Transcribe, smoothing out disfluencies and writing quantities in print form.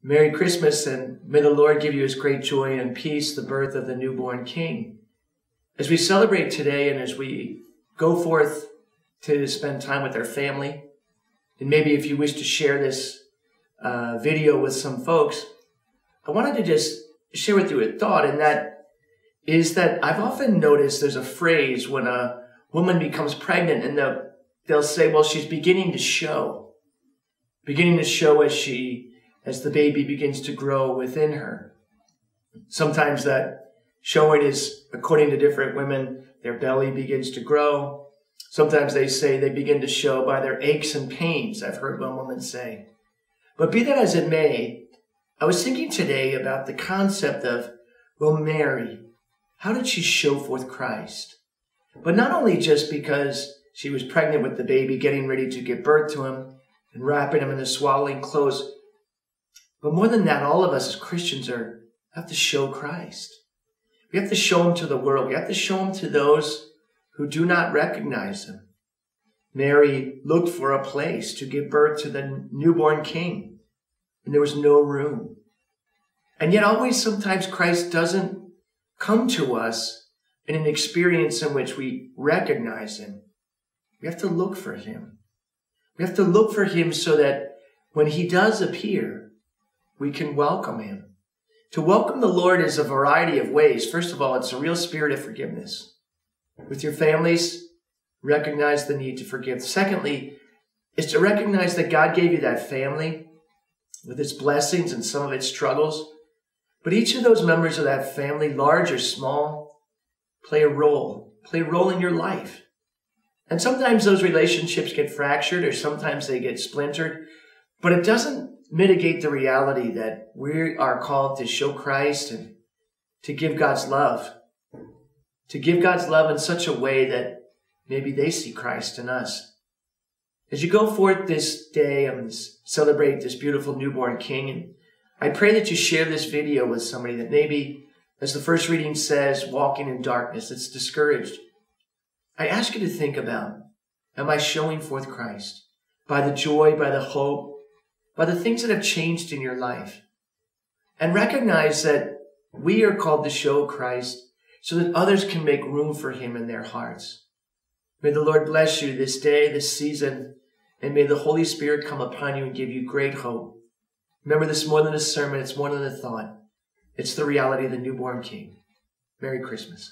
Merry Christmas, and may the Lord give you his great joy and peace, the birth of the newborn King. As we celebrate today and as we go forth to spend time with our family, and maybe if you wish to share this video with some folks, I wanted to just share with you a thought, and that is that I've often noticed there's a phrase when a woman becomes pregnant and they'll say, well, she's beginning to show as the baby begins to grow within her. Sometimes that showing is, according to different women, their belly begins to grow. Sometimes they say they begin to show by their aches and pains, I've heard one woman say. But be that as it may, I was thinking today about the concept of, well, Mary, how did she show forth Christ? But not only just because she was pregnant with the baby, getting ready to give birth to him and wrapping him in the swaddling clothes, but more than that, all of us as Christians have to show Christ. We have to show him to the world. We have to show him to those who do not recognize him. Mary looked for a place to give birth to the newborn King, and there was no room. And yet always sometimes Christ doesn't come to us in an experience in which we recognize him. We have to look for him. We have to look for him so that when he does appear, we can welcome him. To welcome the Lord is a variety of ways. First of all, it's a real spirit of forgiveness. With your families, recognize the need to forgive. Secondly, is to recognize that God gave you that family with its blessings and some of its struggles. But each of those members of that family, large or small, play a role in your life. And sometimes those relationships get fractured or sometimes they get splintered, but it doesn't mitigate the reality that we are called to show Christ and to give God's love. To give God's love in such a way that maybe they see Christ in us. As you go forth this day and celebrate this beautiful newborn King, and I pray that you share this video with somebody that maybe, as the first reading says, walking in darkness, that's discouraged. I ask you to think about, am I showing forth Christ by the joy, by the hope, by the things that have changed in your life? And recognize that we are called to show Christ so that others can make room for him in their hearts. May the Lord bless you this day, this season, and may the Holy Spirit come upon you and give you great hope. Remember, this is more than a sermon, it's more than a thought. It's the reality of the newborn King. Merry Christmas.